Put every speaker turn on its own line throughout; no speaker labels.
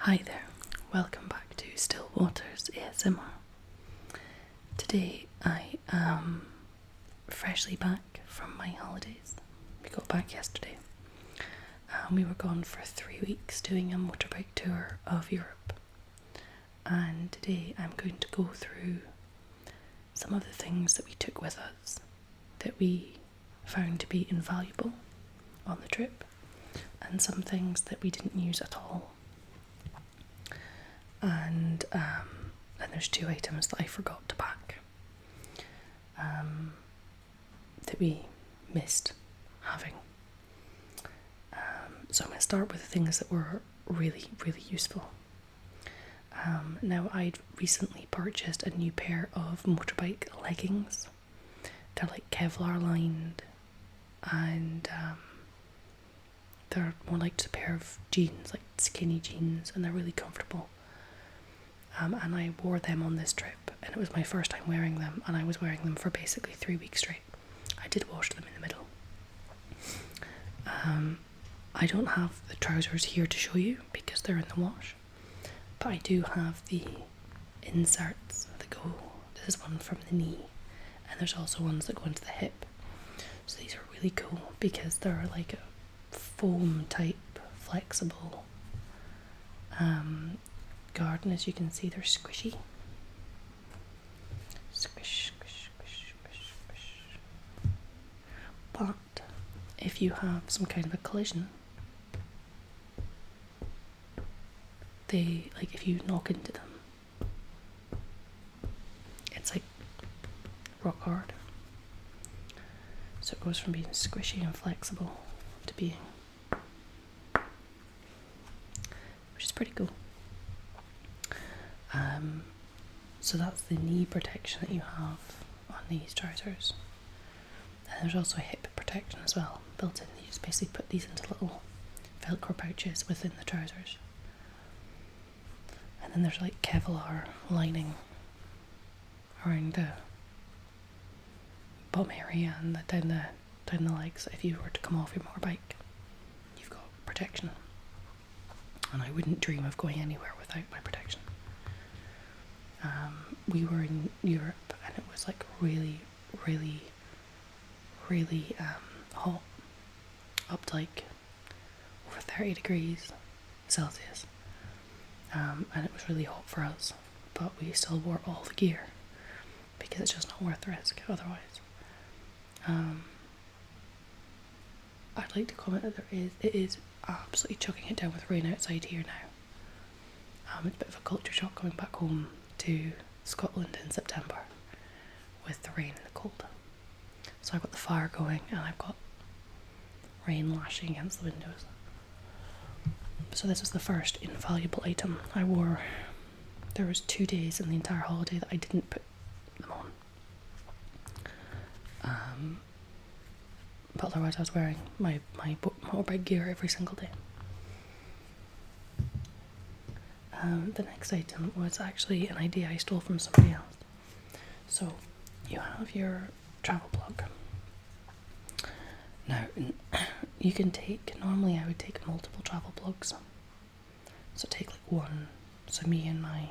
Hi there, welcome back to Still Waters ASMR. Today I am freshly back from my holidays. We got back yesterday. We were gone for 3 weeks doing a motorbike tour of Europe. And today I'm going to go through some of the things that we took with us that we found to be invaluable on the trip, and some things that we didn't use at all. And there's 2 items that I forgot to pack that we missed having. So I'm going to start with the things that were really, really useful. Now, I'd recently purchased a new pair of motorbike leggings. They're like Kevlar lined, and they're more like just a pair of jeans, like skinny jeans, and they're really comfortable. And I wore them on this trip, and it was my first time wearing them, and I was wearing them for basically 3 weeks straight. I did wash them in the middle. I don't have the trousers here to show you because they're in the wash, but I do have the inserts that go, this is one from the knee, and there's also ones that go into the hip. So these are really cool because they're like a foam type, flexible garden. As you can see, they're squishy. Squish, squish, squish, squish, squish. But if you have some kind of a collision, if you knock into them, it's like rock hard. So it goes from being squishy and flexible to being, which is pretty cool. So that's the knee protection that you have on these trousers. And there's also a hip protection as well built in. You just basically put these into little Velcro pouches within the trousers. And then there's like Kevlar lining around the bum area and down the legs. If you were to come off your motorbike, you've got protection. And I wouldn't dream of going anywhere without my protection. We were in Europe, and it was like really, really, really hot, up to like over 30 degrees Celsius, and it was really hot for us, but we still wore all the gear because it's just not worth the risk otherwise. I'd like to comment that it is absolutely chucking it down with rain outside here now. It's a bit of a culture shock coming back home to Scotland in September with the rain and the cold. So I've got the fire going and I've got rain lashing against the windows. So this was the first invaluable item I wore. There was 2 days in the entire holiday that I didn't put them on. But otherwise I was wearing my motorbike gear every single day. The next item was actually an idea I stole from somebody else. So you have your travel plug. Now you can take, normally I would take multiple travel plugs. So take like one, so me and my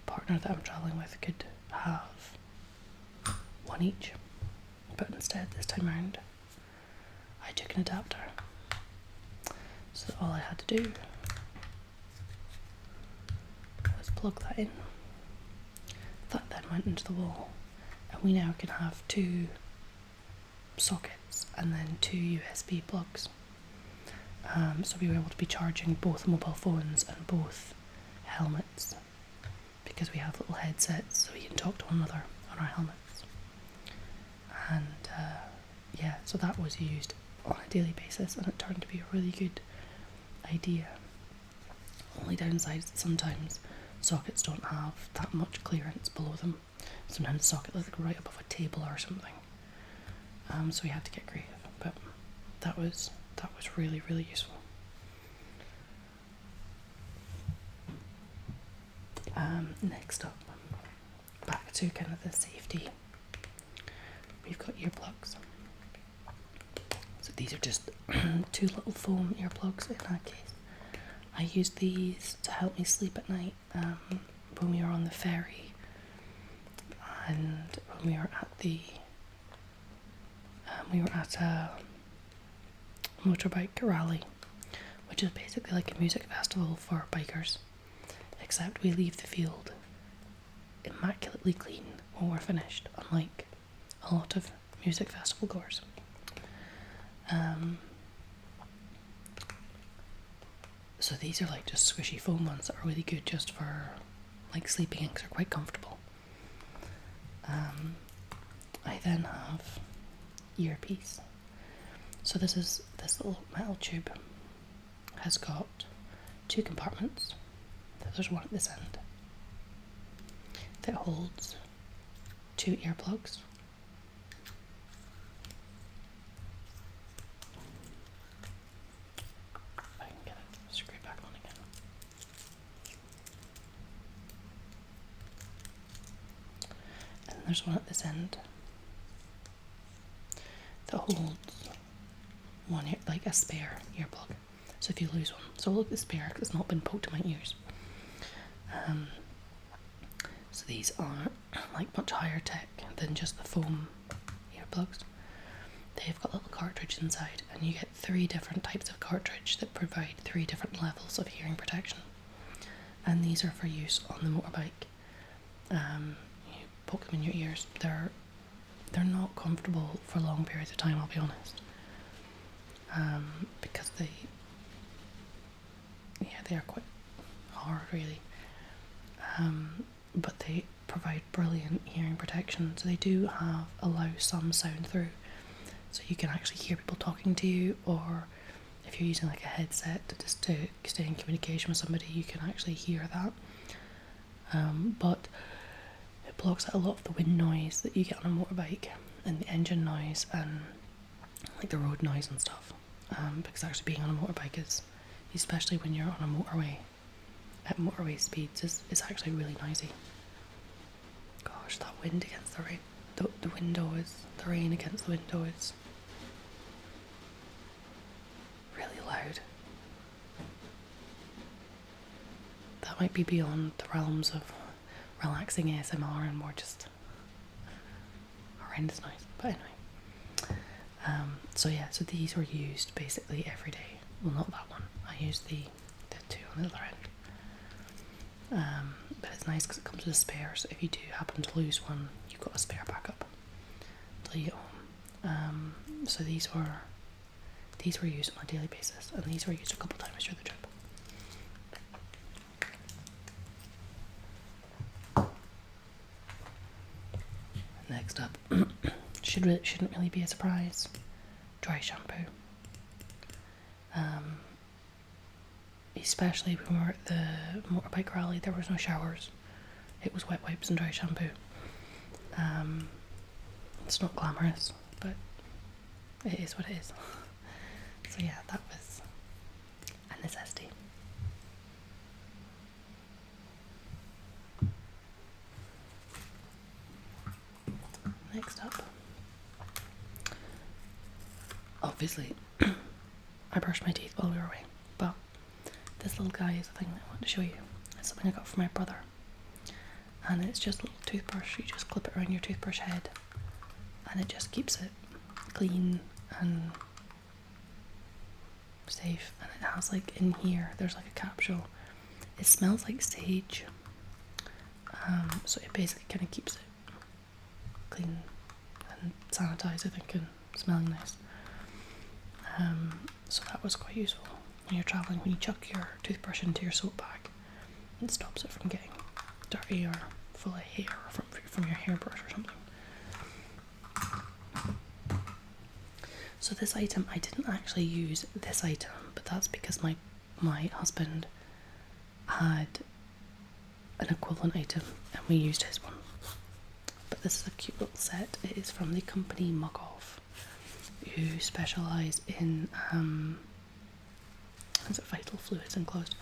partner that I'm travelling with could have one each. But instead this time round I took an adapter. So all I had to do was plug that in. That then went into the wall, and we now can have 2 sockets and then 2 USB plugs. So we were able to be charging both mobile phones and both helmets because we have little headsets so we can talk to one another on our helmets. And yeah, so that was used on a daily basis, and it turned to be a really good idea. Only downside is that sometimes sockets don't have that much clearance below them. Sometimes the socket looks like right above a table or something. So we had to get creative, but that was really, really useful. Next up, back to kind of the safety. We've got earplugs. So these are just 2 little foam earplugs in that case. I used these to help me sleep at night when we were on the ferry and when we were at a motorbike rally, which is basically like a music festival for bikers, except we leave the field immaculately clean when we're finished, unlike a lot of music festival goers. So these are like just squishy foam ones that are really good just for like sleeping in because they're quite comfortable. I then have earpiece. So this little metal tube has got 2 compartments. There's one at this end that holds 2 earplugs. If I can get it screwed back on again. And there's one at this end that holds one ear, like a spare earplug. So if you lose one, so look at the spare because it's not been poked in my ears. So these are like much higher tech than just the foam earplugs. They've got a little cartridge inside, and you get 3 different types of cartridge that provide 3 different levels of hearing protection. And these are for use on the motorbike. You poke them in your ears. They're not comfortable for long periods of time, I'll be honest. Because they are quite hard, really. But they provide brilliant hearing protection. So they do allow some sound through, so you can actually hear people talking to you, or if you're using like a headset to stay in communication with somebody, you can actually hear that. But it blocks out a lot of the wind noise that you get on a motorbike, and the engine noise, and like the road noise and stuff. Because actually being on a motorbike is, especially when you're on a motorway at motorway speeds, is actually really noisy. Gosh, that wind against the rain, the rain against the window is really loud. That might be beyond the realms of relaxing ASMR and more just horrendous noise. But anyway. So these were used basically every day. Well, not that one. I used the 2 on the other end. But it's nice because it comes with a spare, so if you do happen to lose one, you've got a spare backup until you get home. So these were used on a daily basis, and these were used a couple times through the trip. Next up, shouldn't really be a surprise, dry shampoo. Especially when we were at the motorbike rally, there was no showers. It was wet wipes and dry shampoo. It's not glamorous, but it is what it is. So yeah, that was a necessity. Next up, obviously, I brushed my teeth while we were away, but this little guy is the thing that I want to show you. It's something I got from my brother, and it's just a little toothbrush. You just clip it around your toothbrush head, and it just keeps it clean and safe. And it has, like, in here, there's like a capsule. It smells like sage, so it basically kind of keeps it clean and sanitized, I think, and smelling nice. So that was quite useful when you're travelling. When you chuck your toothbrush into your soap bag, it stops it from getting dirty or full of hair from your hairbrush or something. So this item, I didn't actually use this item, but that's because my husband had an equivalent item and we used his one. But this is a cute little set. It is from the company Mug Off, who specialise in is it vital fluids enclosed?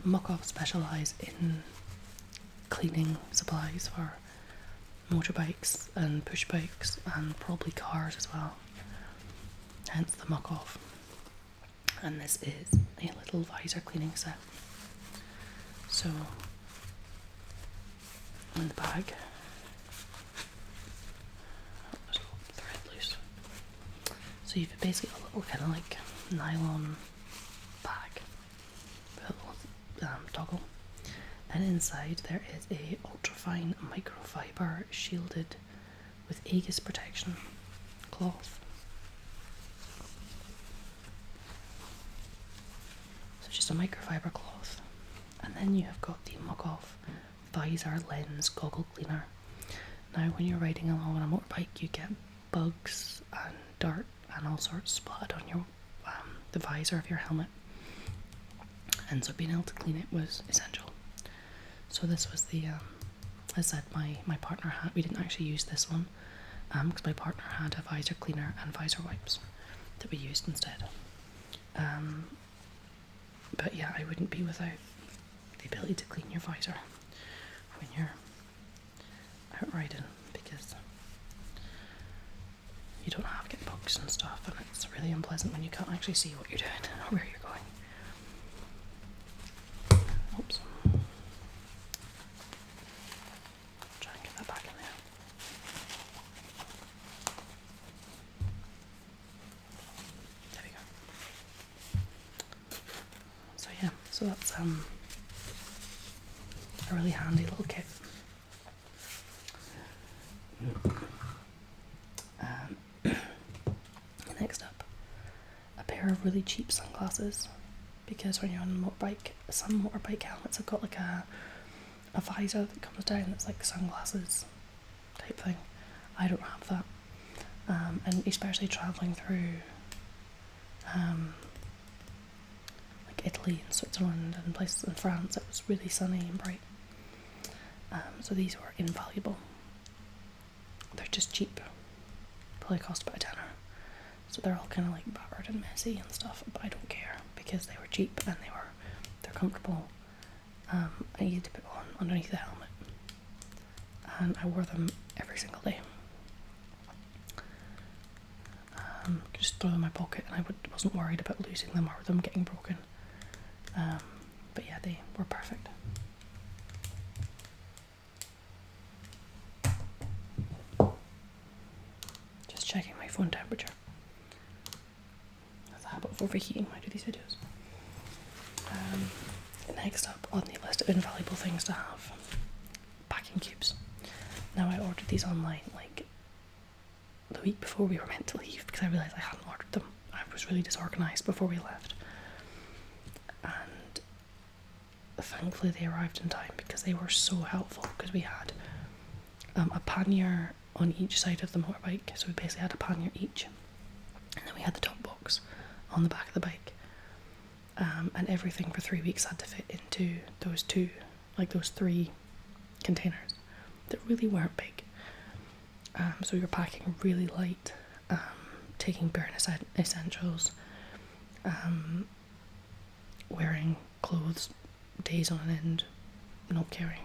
Mug Off specialise in cleaning supplies for motorbikes and push bikes and probably cars as well. Hence the Mug Off. And this is a little visor cleaning set. So in the bag, there's a little thread loose. So you've basically got a little kind of like nylon bag with a little toggle, and inside there is a ultrafine microfiber shielded with Aegis protection cloth. So just a microfiber cloth, and then you have got the mug-off visor lens goggle cleaner. Now when you're riding along on a motorbike, you get bugs and dirt and all sorts splattered on your the visor of your helmet, and so being able to clean it was essential. So this was the as I said, my partner had, we didn't actually use this one because my partner had a visor cleaner and visor wipes that we used instead. But yeah, I wouldn't be without the ability to clean your visor when you're out riding, because you don't have to get bugs and stuff, and it's really unpleasant when you can't actually see what you're doing or where you're going. Oops. Try and get that back in there. There we go. So yeah, so that's a really handy little kit. Next up, a pair of really cheap sunglasses, because when you're on a motorbike, some motorbike helmets have got like a visor that comes down that's like sunglasses type thing. I don't have that, and especially travelling through like Italy and Switzerland and places in France, it was really sunny and bright, so these were invaluable. They're just cheap, probably cost about a tenner. So they're all kind of like battered and messy and stuff, but I don't care because they were cheap and they're comfortable. I needed to put on underneath the helmet, and I wore them every single day. Just throw them in my pocket, and I wasn't worried about losing them or them getting broken. But yeah, they were perfect. Just checking my phone temperature. Habit of overheating when I do these videos. Next up on the list of invaluable things to have, packing cubes. Now I ordered these online like the week before we were meant to leave because I realised I hadn't ordered them. I was really disorganised before we left, and thankfully they arrived in time because they were so helpful, because we had a pannier on each side of the motorbike, so we basically had a pannier each, and then we had the top box on the back of the bike, and everything for 3 weeks had to fit into those three containers that really weren't big. So we were packing really light, taking bare essentials, wearing clothes days on end, not caring,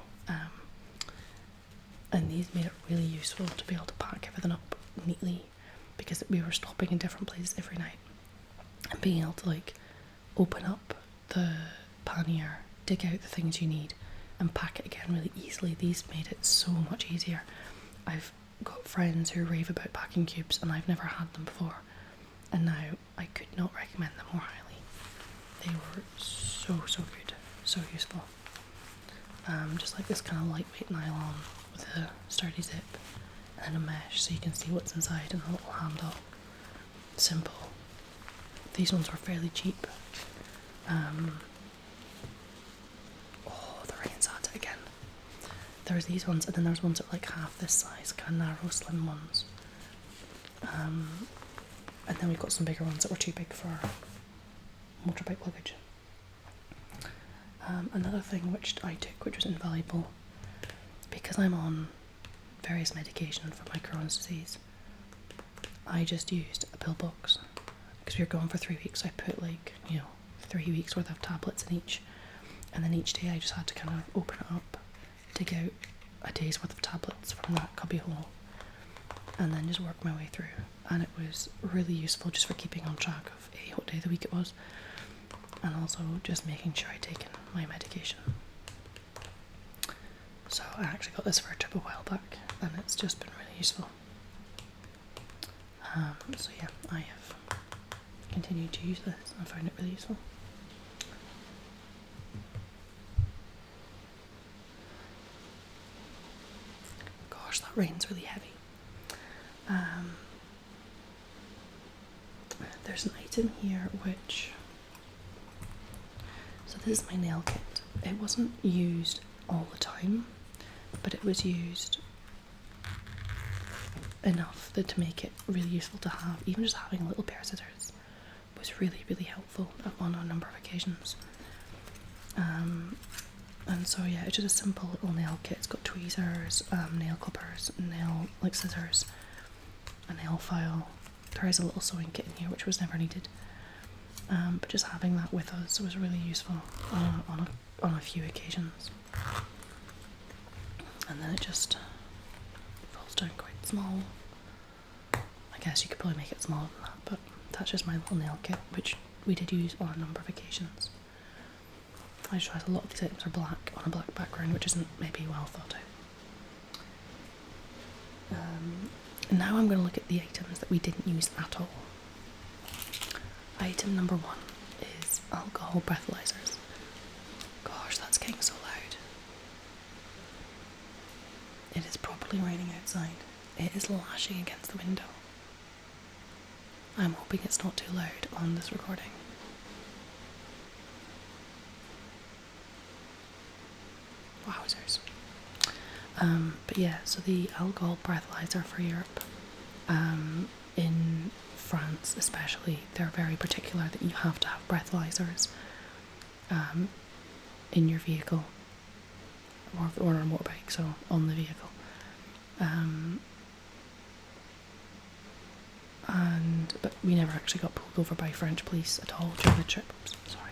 and these made it really useful to be able to pack everything up neatly, because we were stopping in different places every night. And being able to like open up the pannier, dig out the things you need, and pack it again really easily. These made it so much easier. I've got friends who rave about packing cubes, and I've never had them before, and now I could not recommend them more highly. They were so good, so useful. Just like this kind of lightweight nylon with a sturdy zip and a mesh so you can see what's inside, and a little handle. Simple. These ones were fairly cheap. Oh, the rain's at it again. There's these ones, and then there's ones that are like half this size, kind of narrow, slim ones. And then we've got some bigger ones that were too big for motorbike luggage. Another thing which I took, which was invaluable, because I'm on various medication for my Crohn's disease, I just used a pill box. Because we were gone for 3 weeks, I put 3 weeks worth of tablets in each, and then each day I just had to kind of open it up, dig out a day's worth of tablets from that cubby hole, and then just work my way through. And it was really useful just for keeping on track of what day of the week it was, and also just making sure I'd taken my medication. So I actually got this for a trip a while back, and it's just been really useful. So yeah, I have continued to use this and found it really useful. Gosh, that rain's really heavy. There's an item here which... So this is my nail kit. It wasn't used all the time, but it was used enough to make it really useful to have. Even just having a little pair of scissors was really, really helpful on a number of occasions. And so yeah, it's just a simple little nail kit. It's got tweezers, nail clippers, scissors, a nail file. There is a little sewing kit in here which was never needed. But just having that with us was really useful on a few occasions. And then it just falls down quite small. I guess you could probably make it smaller than that, but that's just my little nail kit, which we did use on a number of occasions. I just realised a lot of these items are black on a black background, which isn't maybe well thought out. Now I'm going to look at the items that we didn't use at all. Item number 1 is alcohol breathalyzers. Gosh, that's getting so loud. It is properly raining outside. It is lashing against the window. I'm hoping it's not too loud on this recording. Wowzers. But yeah, so the alcohol breathalyzer for Europe, in France especially, they're very particular that you have to have breathalyzers in your vehicle, or on a motorbike, so on the vehicle. But we never actually got pulled over by French police at all during the trip. Oops, sorry.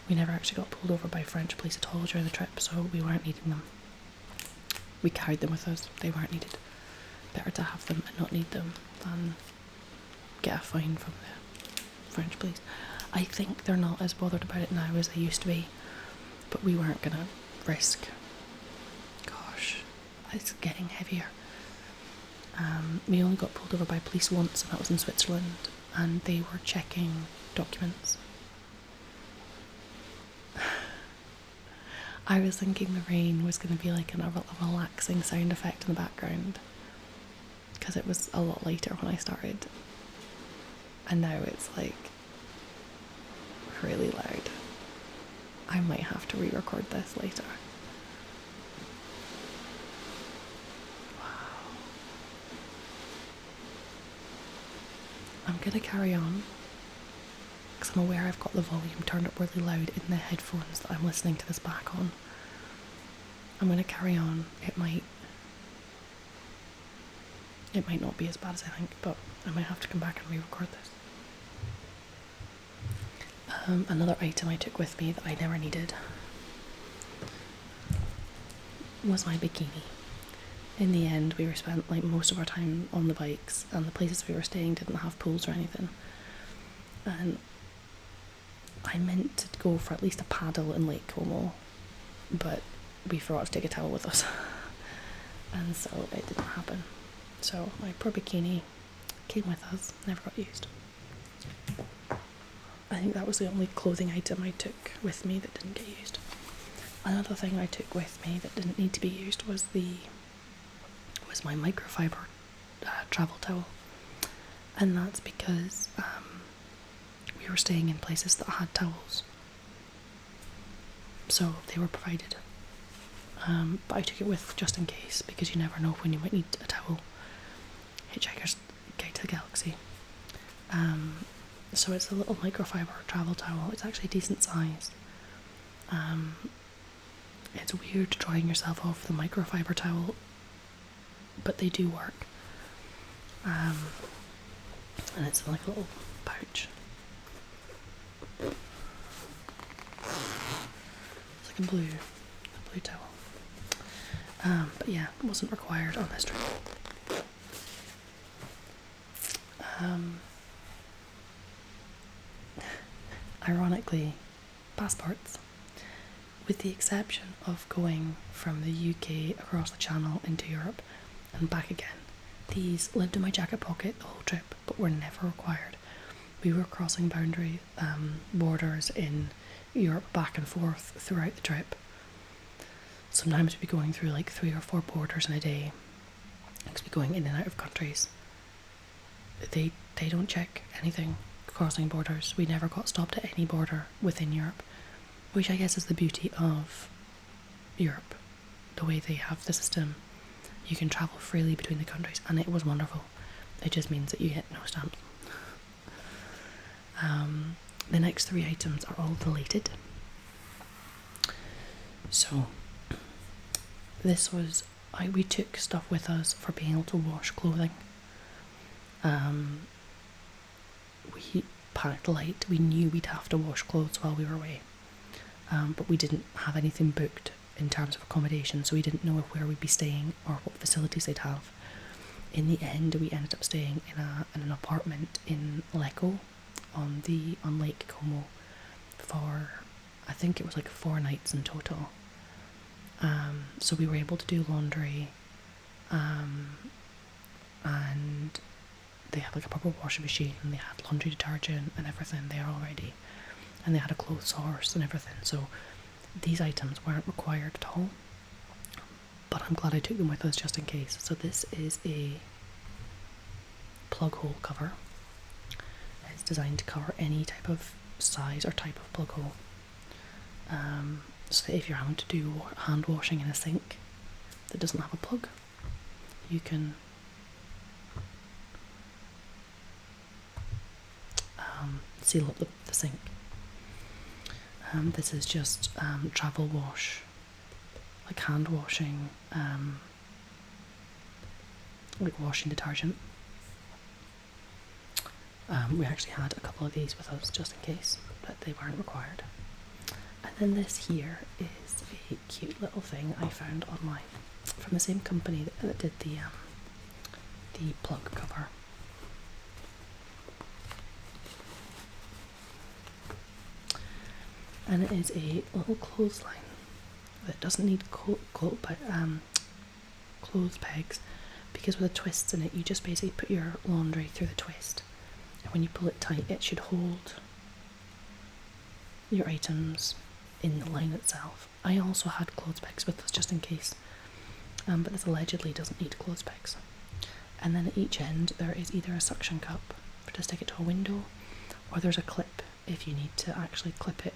We never actually got pulled over by French police at all during the trip, so we weren't needing them. We carried them with us, they weren't needed. Better to have them and not need them than get a fine from the French police. I think they're not as bothered about it now as they used to be, but we weren't gonna risk. Gosh, it's getting heavier. We only got pulled over by police once, and that was in Switzerland, and they were checking documents. I was thinking the rain was going to be like a relaxing sound effect in the background, because it was a lot later when I started, and now it's like really loud. I might have to re-record this later. Wow. I'm gonna carry on because I'm aware I've got the volume turned up really loud in the headphones that I'm listening to this back on. I'm gonna carry on. It might not be as bad as I think, but I might have to come back and re-record this. Another item I took with me that I never needed was my bikini. In the end, we were spent like most of our time on the bikes, and the places we were staying didn't have pools or anything. And I meant to go for at least a paddle in Lake Como, but we forgot to take a towel with us, and so it didn't happen. So my poor bikini came with us, never got used. I think that was the only clothing item I took with me that didn't get used. Another thing I took with me that didn't need to be used was my microfiber travel towel, and that's because we were staying in places that had towels, so they were provided. But I took it with just in case, because you never know when you might need a towel. Hitchhiker's Guide to the Galaxy. So it's a little microfiber travel towel. It's actually a decent size. It's weird drying yourself off the microfiber towel, but they do work. And it's like a little pouch. It's like a blue towel. But yeah, it wasn't required on this trip. Ironically, passports, with the exception of going from the UK across the channel into Europe and back again. These lived in my jacket pocket the whole trip, but were never required. We were crossing borders in Europe back and forth throughout the trip. Sometimes we'd be going through like 3 or 4 borders in a day, because we'd be going in and out of countries. They don't check anything crossing borders. We never got stopped at any border within Europe, which I guess is the beauty of Europe, the way they have the system. You can travel freely between the countries, and it was wonderful. It just means that you get no stamps. The next 3 items are all deleted. So this was, we took stuff with us for being able to wash clothing. We packed light. We knew we'd have to wash clothes while we were away, but we didn't have anything booked in terms of accommodation, so we didn't know where we'd be staying or what facilities they'd have. In the end, we ended up staying in an apartment in Lecco on Lake Como for, I think it was like 4 nights in total. So we were able to do laundry, and they had like a proper washing machine, and they had laundry detergent and everything there already, and they had a clothes horse and everything. So these items weren't required at all, but I'm glad I took them with us just in case. So this is a plug hole cover. It's designed to cover any type of size or type of plug hole, so that if you're having to do hand washing in a sink that doesn't have a plug, you can seal up the sink. This is just travel wash, like hand washing, like washing detergent. We actually had a couple of these with us just in case, but they weren't required. And then this here is a cute little thing I found online from the same company that did the plug cover. And it is a little clothesline that doesn't need clothes pegs, because with the twists in it, you just basically put your laundry through the twist, and when you pull it tight, it should hold your items in the line itself. I also had clothes pegs with us just in case, but this allegedly doesn't need clothes pegs. And then at each end there is either a suction cup to stick it to a window, or there's a clip if you need to actually clip it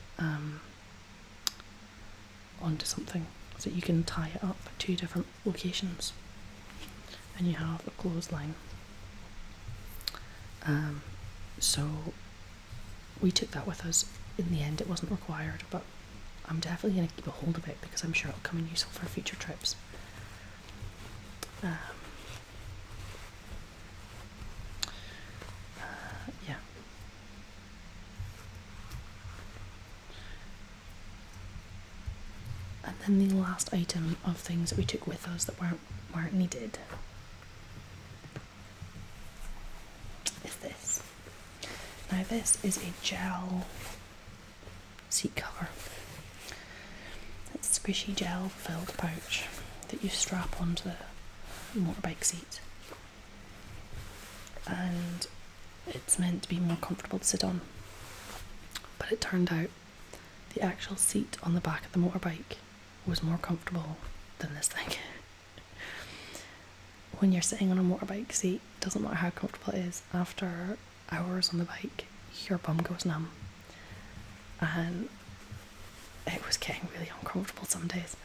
onto something, so you can tie it up at 2 different locations, and you have a clothesline. So we took that with us. In the end, it wasn't required, but I'm definitely going to keep a hold of it because I'm sure it'll come in useful for future trips. Yeah. And then the last item of things that we took with us that weren't needed is this. Now this is a gel seat cover. It's a squishy gel filled pouch that you strap onto the motorbike seat, and it's meant to be more comfortable to sit on, but it turned out the actual seat on the back of the motorbike was more comfortable than this thing. When you're sitting on a motorbike seat, it doesn't matter how comfortable it is, after hours on the bike your bum goes numb, and it was getting really uncomfortable some days.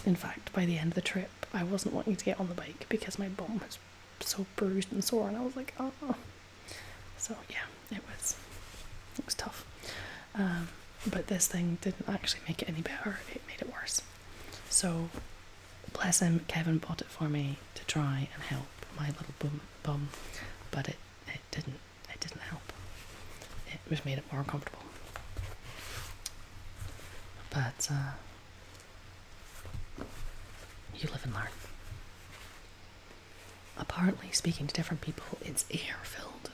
In fact, by the end of the trip I wasn't wanting to get on the bike because my bum was so bruised and sore, and I was like, oh. So yeah, it was tough. But this thing didn't actually make it any better, it made it worse. So bless him, Kevin bought it for me to try and help my little bum, but it didn't help. It was made it more uncomfortable. But you live and learn. apparently, speaking to different people, it's air-filled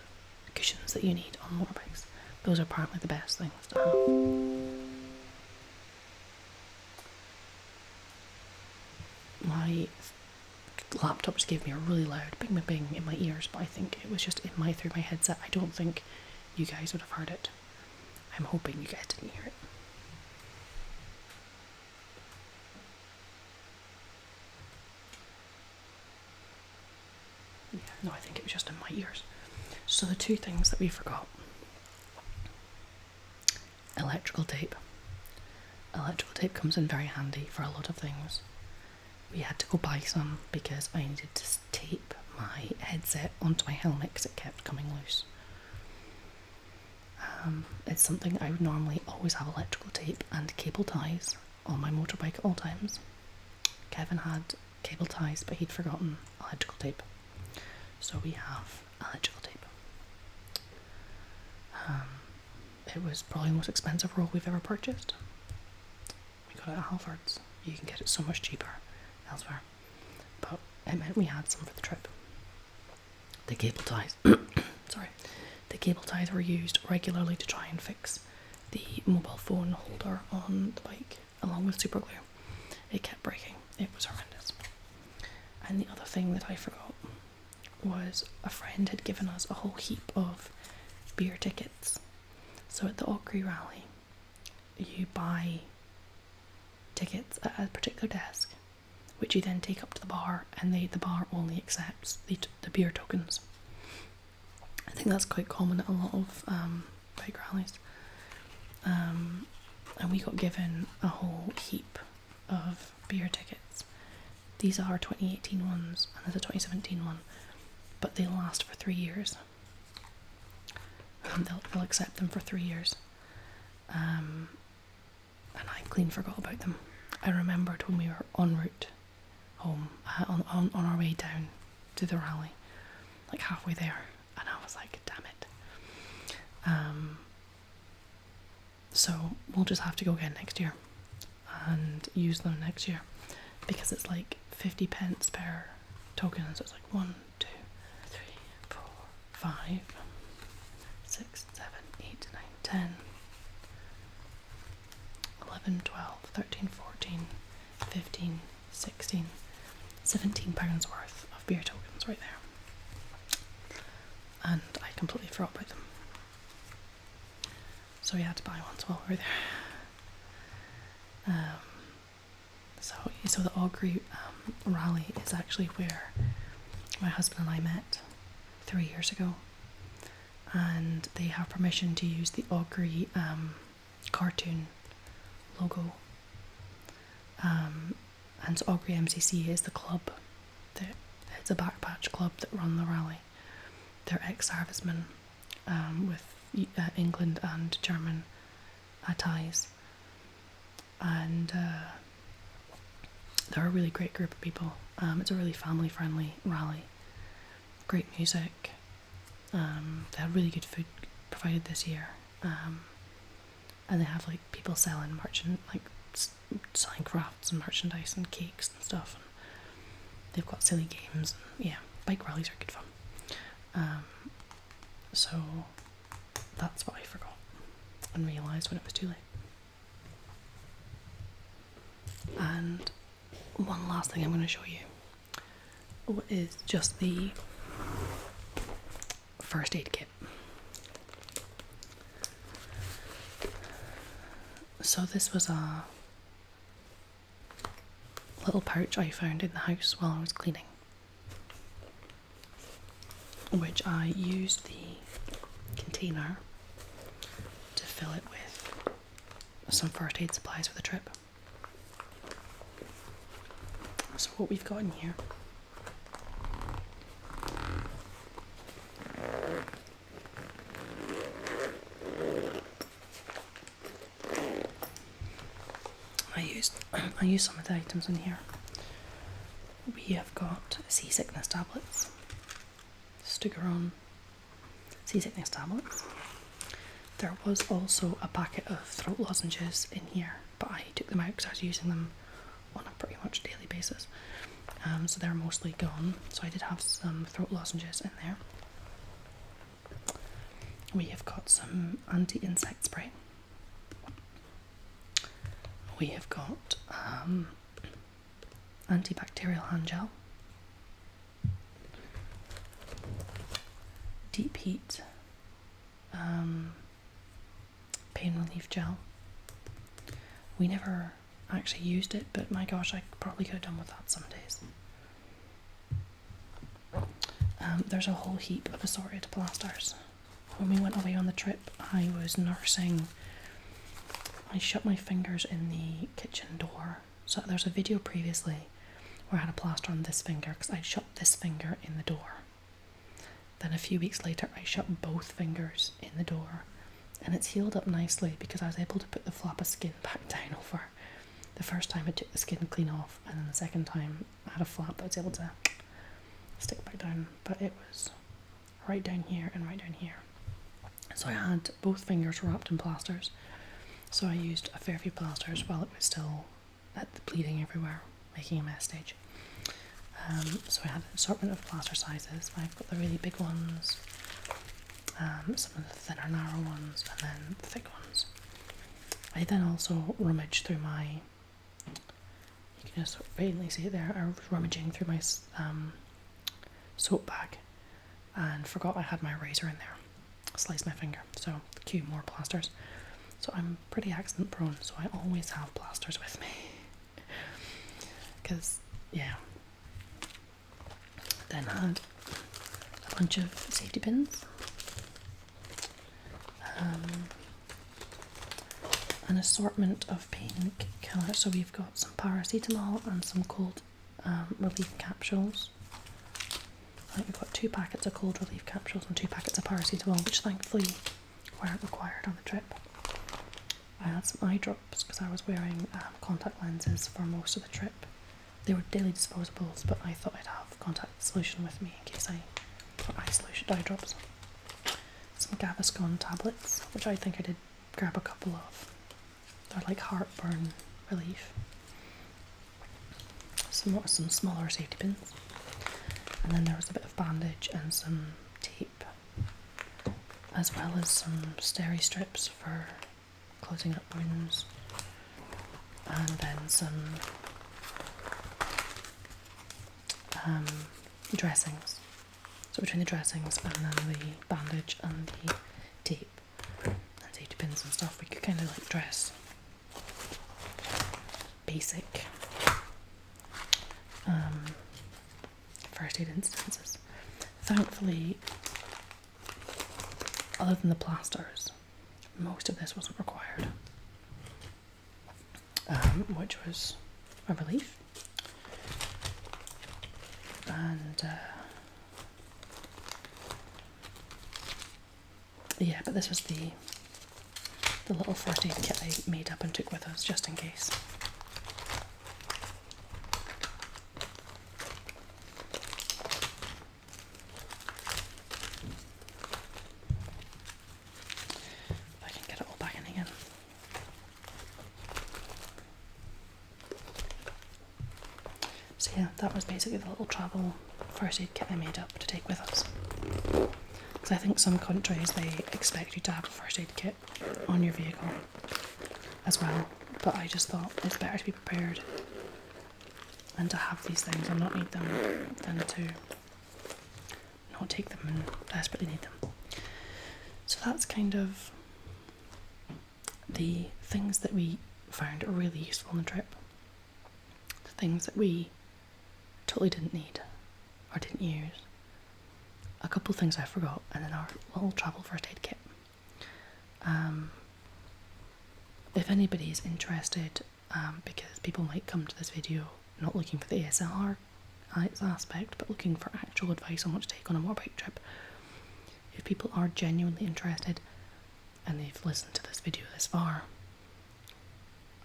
cushions that you need on motorbikes. Those are apparently the best things to have. My laptop just gave me a really loud bing bing bing in my ears, but I think it was just through my headset. I don't think you guys would have heard it. I'm hoping you guys didn't hear it. Yeah, no, I think it was just in my ears. So the two things that we forgot. Electrical tape. Electrical tape comes in very handy for a lot of things. We had to go buy some because I needed to tape my headset onto my helmet because it kept coming loose. It's something I would normally always have electrical tape and cable ties on my motorbike at all times. Kevin had cable ties, but he'd forgotten electrical tape. So we have electrical tape. It was probably the most expensive roll we've ever purchased. We got it at Halfords. You can get it so much cheaper elsewhere. But it meant we had some for the trip. The cable ties. Sorry. The cable ties were used regularly to try and fix the mobile phone holder on the bike, along with super glue. It kept breaking. It was horrendous. And the other thing that I forgot was a friend had given us a whole heap of beer tickets. So at the Augury Rally, you buy tickets at a particular desk, which you then take up to the bar, and the bar only accepts the beer tokens. I think that's quite common at a lot of bike rallies. And we got given a whole heap of beer tickets. These are 2018 ones, and there's a 2017 one, but they last for 3 years. They'll accept them for 3 years. And I clean forgot about them. I remembered when we were en route home, on our way down to the rally, like halfway there, and I was like, damn it. So we'll just have to go again next year and use them next year, because it's like 50 pence per token, so it's like 1, 2, 3, 4, 5, 6, 7, 8, 9, 10, 11, 12, 13, 14, 15, 16, 17 pounds worth of beer tokens right there. And I completely forgot about them. So we had to buy ones while we were there. So the Augury rally is actually where my husband and I met 3 years ago. And they have permission to use the Augury cartoon logo. And so Augury MCC is the club. It's a backpatch club that run the rally. They're ex-servicemen with England and German ties. And they're a really great group of people. It's a really family-friendly rally. Great music. They had really good food provided this year. And they have like people selling selling crafts and merchandise and cakes and stuff. And they've got silly games. And, yeah, bike rallies are good fun. So that's what I forgot and realised when it was too late. And one last thing I'm going to show you is just the first aid kit. So this was a little pouch I found in the house while I was cleaning, which I used the container to fill it with some first aid supplies for the trip. So what we've got in here I used some of the items in here. We have got seasickness tablets, Stugaron seasickness tablets. There was also a packet of throat lozenges in here, but I took them out because I was using them on a pretty much daily basis. so they're mostly gone. So I did have some throat lozenges in there. We have got some anti-insect spray. We have got antibacterial hand gel, deep heat pain relief gel. We never actually used it, but my gosh, I probably could have done with that some days. There's a whole heap of assorted plasters. When we went away on the trip, I was nursing. I shut my fingers in the kitchen door. So there's a video previously where I had a plaster on this finger because I'd shut this finger in the door. Then a few weeks later, I shut both fingers in the door, and it's healed up nicely because I was able to put the flap of skin back down over. The first time I took the skin clean off, and then the second time I had a flap that I was able to stick back down, but it was right down here and right down here. So I had both fingers wrapped in plasters, so I used a fair few plasters while it was still at the bleeding everywhere, making a mess stage. So I had an assortment of plaster sizes. I've got the really big ones, some of the thinner narrow ones, and then the thick ones. I then also rummaged through my, you can just faintly see it there, I was rummaging through my soap bag and forgot I had my razor in there. Sliced my finger, so cue more plasters. So I'm pretty accident prone, so I always have plasters with me. Because, yeah. Then I had a bunch of safety pins. An assortment of painkillers. So we've got some paracetamol and some cold relief capsules. I think we've got 2 packets of cold relief capsules and 2 packets of paracetamol, which thankfully weren't required on the trip. I had some eye drops because I was wearing contact lenses for most of the trip. They were daily disposables, but I thought I'd have contact solution with me in case I put eye drops. Some Gaviscon tablets, which I think I did grab a couple of. They're like heartburn relief. Some smaller safety pins. And then there was a bit of bandage and some tape, as well as some steri strips for closing up wounds, and then some dressings. So between the dressings and then the bandage and the tape and safety pins and stuff, we could kind of like dress basic first aid instances. Thankfully, other than the plasters, most of this wasn't required, which was a relief. And yeah, but this was the little first aid kit I made up and took with us just in case. If I can get it all back in again. So yeah, that was basically the little travel first aid kit I made up to take with us. Because I think some countries, they expect you to have a first aid kit on your vehicle as well, but I just thought it's better to be prepared and to have these things and not need them than to not take them and desperately need them. So that's kind of the things that we found really useful on the trip. The things that we totally didn't need or didn't use. A couple of things I forgot, and then our little travel first aid kit. If anybody is interested, because people might come to this video not looking for the ASLR aspect, but looking for actual advice on what to take on a motorbike trip. If people are genuinely interested and they've listened to this video this far,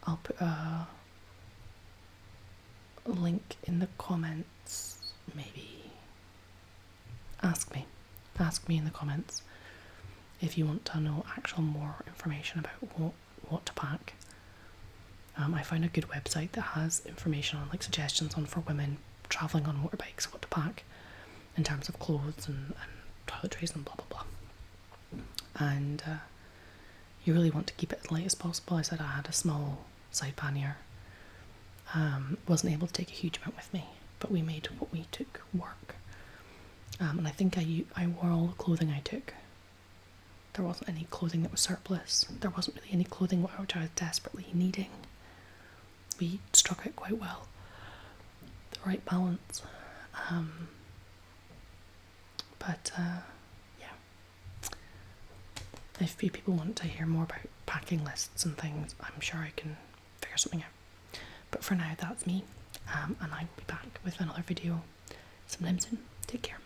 I'll put a link in the comments, maybe. Ask me in the comments if you want to know actual more information about what to pack. I found a good website that has information on like suggestions on for women travelling on motorbikes, what to pack in terms of clothes and toiletries and blah blah blah. And you really want to keep it as light as possible. I said I had a small side pannier. Wasn't able to take a huge amount with me, but we made what we took work. And I think I wore all the clothing I took. There wasn't any clothing that was surplus. There wasn't really any clothing which I was desperately needing. We struck it quite well. The right balance. Yeah. If you people want to hear more about packing lists and things, I'm sure I can figure something out. But for now, that's me. And I'll be back with another video sometime soon. Take care.